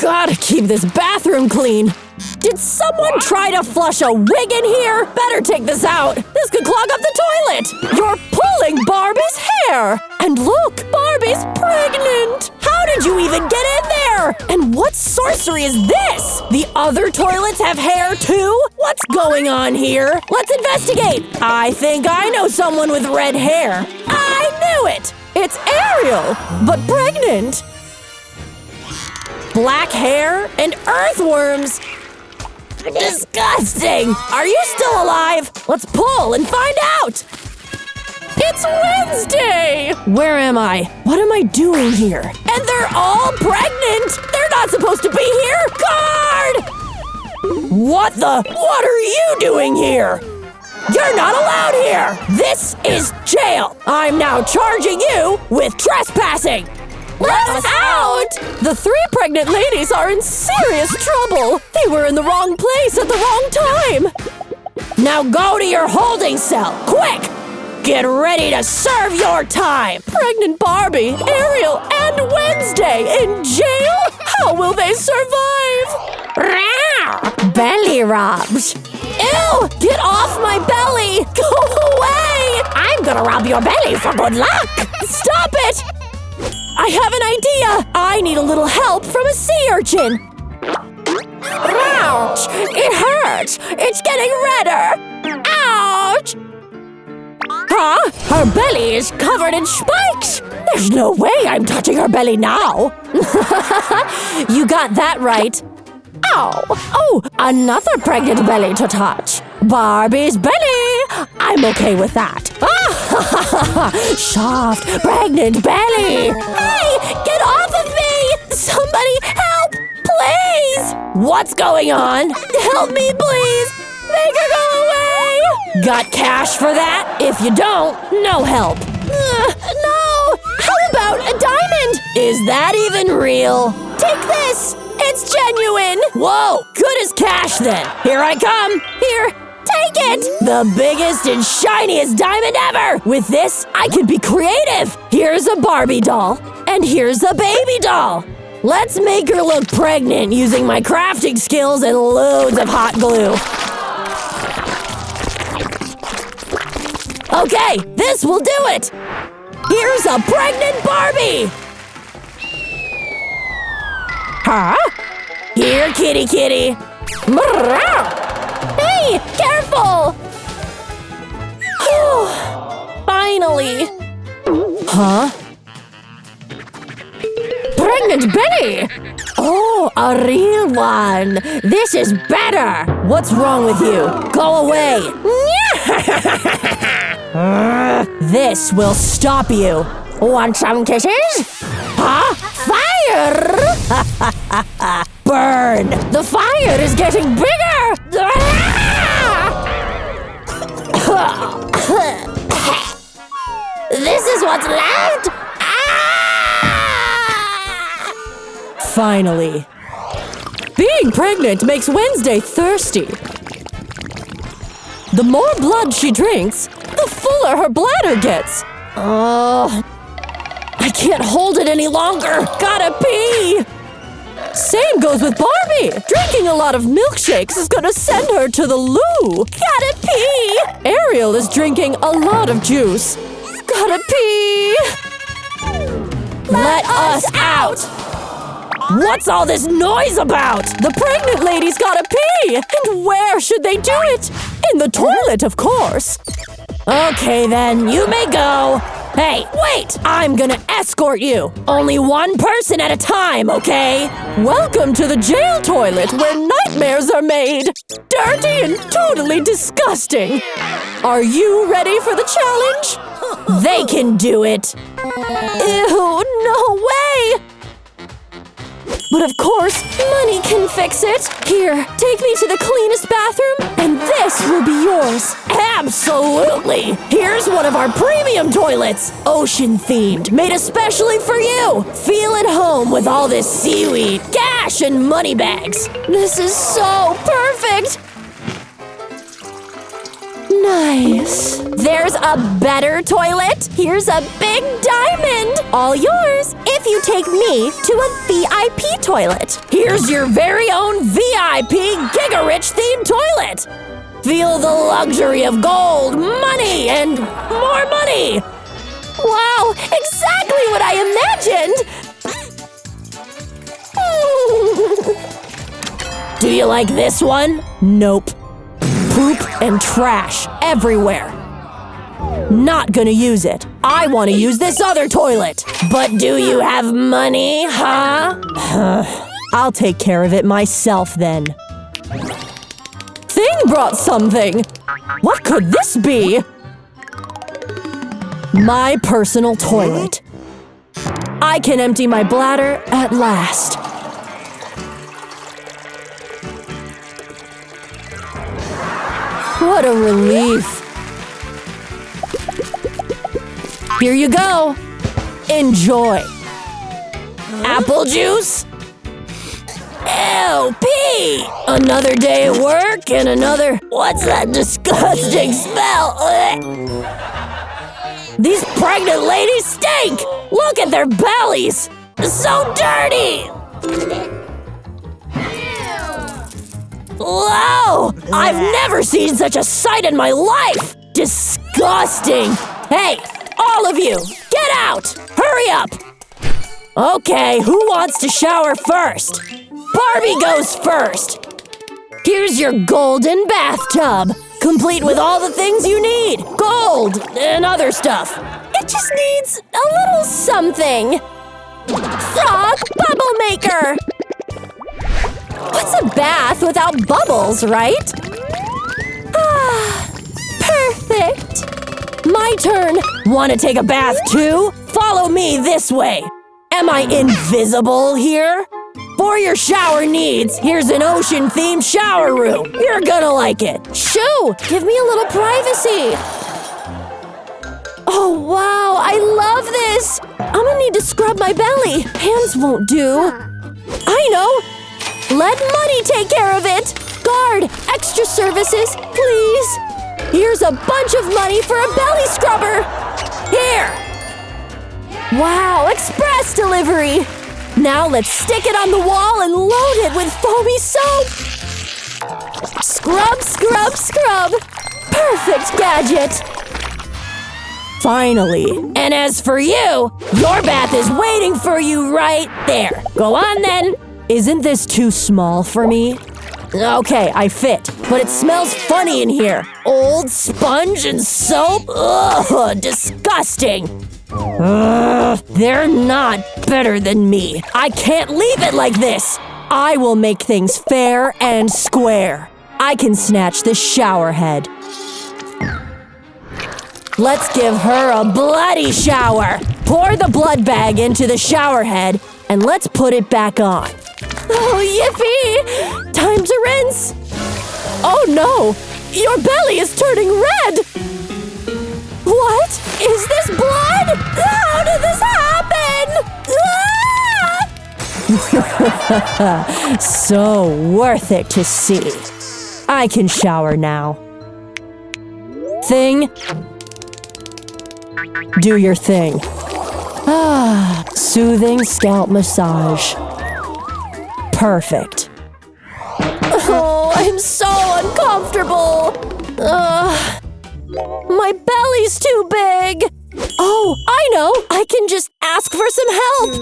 Gotta keep this bathroom clean. Did someone try to flush a wig in here? Better take this out. This could clog up the toilet. You're pulling Barbie's hair. And look, Barbie's pregnant. How did you even get in there? And what sorcery is this? The other toilets have hair too? What's going on here? Let's investigate. I think I know someone with red hair. I knew it. It's Ariel, but pregnant. Black hair and earthworms. Disgusting! Are you still alive? Let's pull and find out! It's Wednesday! Where am I? What am I doing here? And they're all pregnant! They're not supposed to be here! Guard! What are you doing here? You're not allowed here! This is jail! I'm now charging you with trespassing! Let us out! The 3 pregnant ladies are in serious trouble. They were in the wrong place at the wrong time. Now go to your holding cell, quick! Get ready to serve your time! Pregnant Barbie, Ariel, and Wednesday in jail? How will they survive? Belly rubs. Ew! Get off my belly! Go away! I'm gonna rub your belly for good luck! Stop it! I have an idea! I need a little help from a sea urchin! Ouch! It hurts! It's getting redder! Ouch! Huh? Her belly is covered in spikes! There's no way I'm touching her belly now! You got that right! Ow! Oh, another pregnant belly to touch! Barbie's belly! I'm okay with that! Soft, pregnant belly! Hey! Get off of me! Somebody help! Please! What's going on? Help me, please! Make her go away! Got cash for that? If you don't, no help. No! How about a diamond? Is that even real? Take this! It's genuine! Whoa! Good as cash then! Here I come! Here! Take it! The biggest and shiniest diamond ever! With this, I could be creative! Here's a Barbie doll, and here's a baby doll! Let's make her look pregnant using my crafting skills and loads of hot glue. Okay, this will do it! Here's a pregnant Barbie! Huh? Here, kitty kitty! Hey, careful! Finally! Huh? Pregnant Benny! Oh, a real one! This is better! What's wrong with you? Go away! This will stop you! Want some kisses? Huh? Fire! Burn! The fire is getting bigger! This is what's left? Finally. Being pregnant makes Wednesday thirsty. The more blood she drinks, the fuller her bladder gets. I can't hold it any longer. Gotta pee. Same goes with Barbie. Drinking a lot of milkshakes is gonna send her to the loo. Gotta pee. Ariel is drinking a lot of juice. Gotta pee. Let us out. What's all this noise about? The pregnant lady's gotta pee! And where should they do it? In the toilet, of course. Okay then, you may go. Hey, wait! I'm gonna escort you. Only one person at a time, okay? Welcome to the jail toilet where nightmares are made. Dirty and totally disgusting. Are you ready for the challenge? They can do it. Ew, no way! But of course, money can fix it. Here, take me to the cleanest bathroom, and this will be yours. Absolutely! Here's one of our premium toilets. Ocean-themed, made especially for you. Feel at home with all this seaweed, cash, and money bags. This is so perfect! Nice. There's a better toilet. Here's a big diamond. All yours if if you take me to a VIP toilet? Here's your very own VIP Giga-Rich themed toilet! Feel the luxury of gold, money, and more money! Wow, exactly what I imagined! Do you like this one? Nope. Poop and trash everywhere. Not gonna use it. I want to use this other toilet. But do you have money, huh? I'll take care of it myself then. Thing brought something. What could this be? My personal toilet. I can empty my bladder at last. What a relief. Here you go. Enjoy. Apple juice? Ew, pee! Another day at work and another… What's that disgusting smell? Ugh. These pregnant ladies stink! Look at their bellies! So dirty! Whoa! I've never seen such a sight in my life! Disgusting! Hey, all of you, get out! Hurry up! Okay, who wants to shower first? Barbie goes first! Here's your golden bathtub, complete with all the things you need. Gold and other stuff. It just needs a little something. Frog bubble maker! What's a bath without bubbles, right? Ah, perfect. My turn. Want to take a bath too? Follow me this way. Am I invisible here? For your shower needs, here's an ocean-themed shower room. You're gonna like it. Shoo! Give me a little privacy. Oh, wow, I love this. I'm gonna need to scrub my belly. Hands won't do. I know. Let money take care of it. Guard, extra services, please. Here's a bunch of money for a belly scrubber. Here. Wow, express delivery. Now let's stick it on the wall and load it with foamy soap. Scrub, scrub, scrub. Perfect gadget. Finally. And as for you, your bath is waiting for you right there. Go on then. Isn't this too small for me? Okay, I fit, but it smells funny in here. Old sponge and soap? Ugh, disgusting. They're not better than me. I can't leave it like this. I will make things fair and square. I can snatch the shower head. Let's give her a bloody shower. Pour the blood bag into the shower head and let's put it back on. Oh, yippee! Time to rinse! Oh no! Your belly is turning red! What? Is this blood? How did this happen? So worth it to see. I can shower now. Thing. Do your thing. Ah, soothing scalp massage. Perfect. Oh, I'm so uncomfortable. My belly's too big. Oh, I know. I can just ask for some help.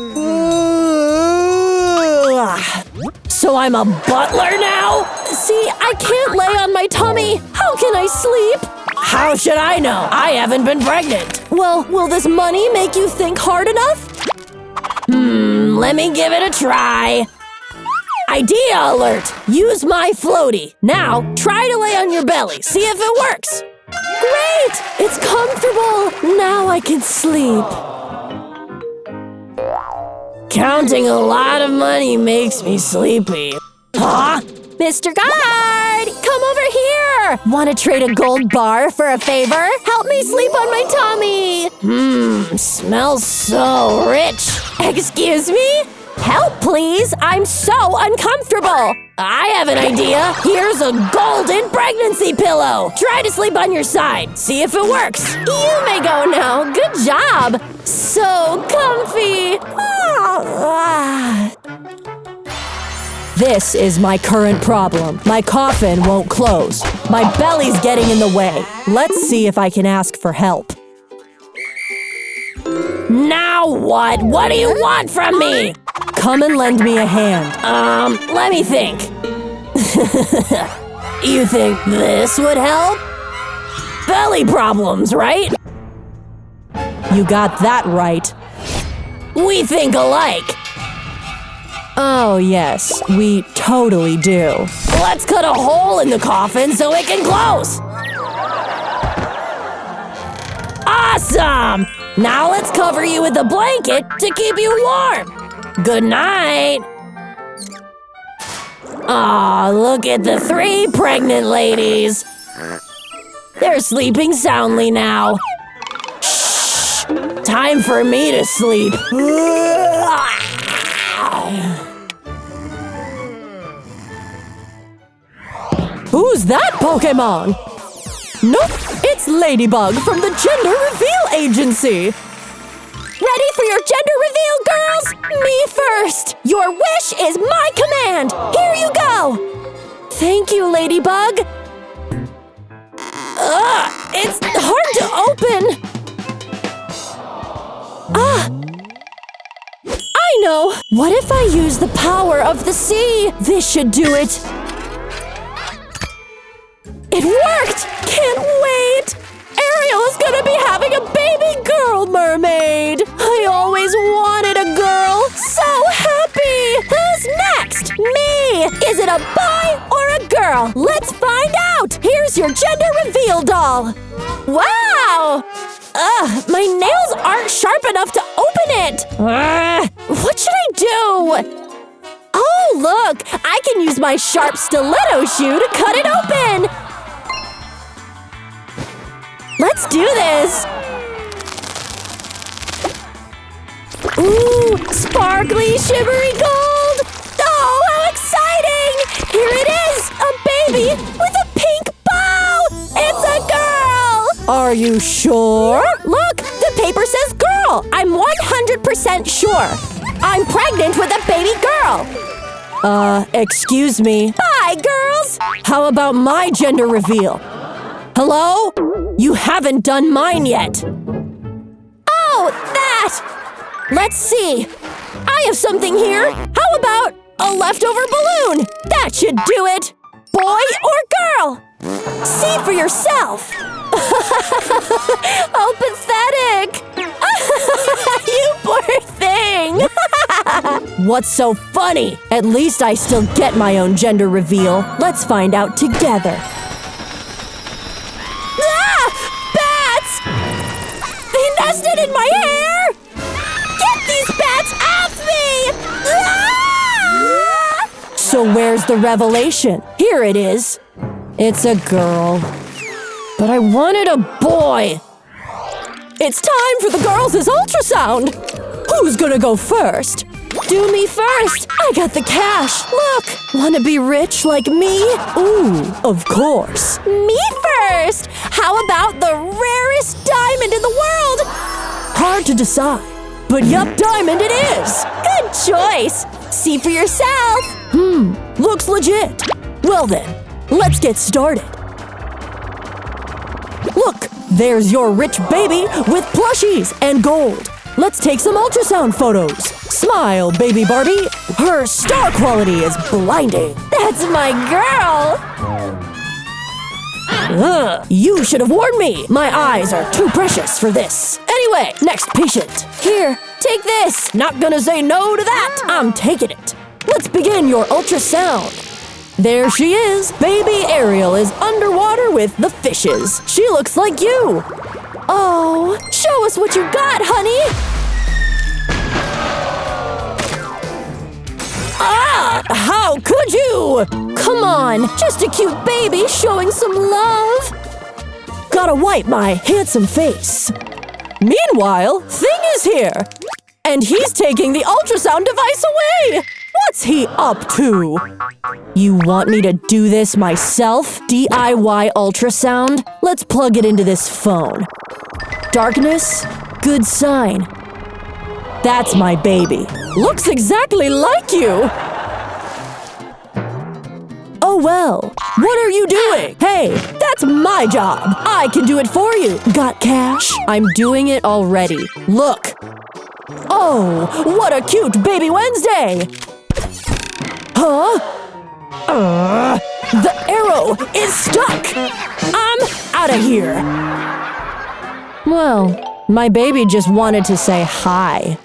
So I'm a butler now? See, I can't lay on my tummy. How can I sleep? How should I know? I haven't been pregnant. Well, will this money make you think hard enough? Let me give it a try. Idea alert! Use my floaty. Now, try to lay on your belly. See if it works. Great! It's comfortable. Now I can sleep. Counting a lot of money makes me sleepy. Huh? Mr. Guard! Come over here! Want to trade a gold bar for a favor? Help me sleep on my tummy! Smells so rich. Excuse me? Help, please! I'm so uncomfortable! I have an idea! Here's a golden pregnancy pillow! Try to sleep on your side. See if it works. You may go now. Good job! So comfy! This is my current problem. My coffin won't close. My belly's getting in the way. Let's see if I can ask for help. Now what? What do you want from me? Come and lend me a hand. Let me think. You think this would help? Belly problems, right? You got that right. We think alike. Oh, yes, we totally do. Let's cut a hole in the coffin so it can close. Awesome! Now let's cover you with a blanket to keep you warm. Good night. Aw, look at the 3 pregnant ladies. They're sleeping soundly now. Shh! Time for me to sleep. Who's that Pokemon? Nope, it's Ladybug from the Gender Reveal Agency. Ready for your gender reveal, girls? Me first. Your wish is my command. Here you go. Thank you, Ladybug. It's hard to open. I know. What if I use the power of the sea? This should do it. It worked! Can't wait! Ariel is gonna be having a baby girl mermaid! I always wanted a girl! So happy! Who's next? Me! Is it a boy or a girl? Let's find out! Here's your gender reveal doll! Wow! My nails aren't sharp enough to open it! What should I do? Oh, look! I can use my sharp stiletto shoe to cut it open! Let's do this! Ooh, sparkly, shimmery gold! Oh, how exciting! Here it is! A baby with a pink bow! It's a girl! Are you sure? Look, the paper says girl! I'm 100% sure! I'm pregnant with a baby girl! Excuse me. Bye, girls! How about my gender reveal? Hello? You haven't done mine yet. Oh, that! Let's see. I have something here. How about a leftover balloon? That should do it. Boy or girl? See for yourself. Oh, pathetic. You poor thing. What's so funny? At least I still get my own gender reveal. Let's find out together. Nested in my hair! Get these bats off me! Ah! So where's the revelation? Here it is. It's a girl. But I wanted a boy. It's time for the girls' ultrasound. Who's gonna go first? Do me first. I got the cash. Look. Wanna be rich like me? Ooh, of course. Me first. How about the rarest diamond in the world? Hard to decide. But yup, diamond it is. Good choice. See for yourself. Looks legit. Well then, let's get started. Look, there's your rich baby with plushies and gold. Let's take some ultrasound photos. Smile, baby Barbie. Her star quality is blinding. That's my girl. You should have warned me. My eyes are too precious for this. Anyway, next patient. Here, take this. Not gonna say no to that. I'm taking it. Let's begin your ultrasound. There she is. Baby Ariel is underwater with the fishes. She looks like you. Oh, show us what you got, honey. How could you? Come on, just a cute baby showing some love. Gotta wipe my handsome face. Meanwhile, Thing is here. And he's taking the ultrasound device away! What's he up to? You want me to do this myself? DIY ultrasound? Let's plug it into this phone. Darkness? Good sign. That's my baby. Looks exactly like you! Oh well, what are you doing? Hey, that's my job! I can do it for you! Got cash? I'm doing it already. Look! Oh, what a cute baby Wednesday! Huh? The arrow is stuck! I'm out of here! Well, my baby just wanted to say hi.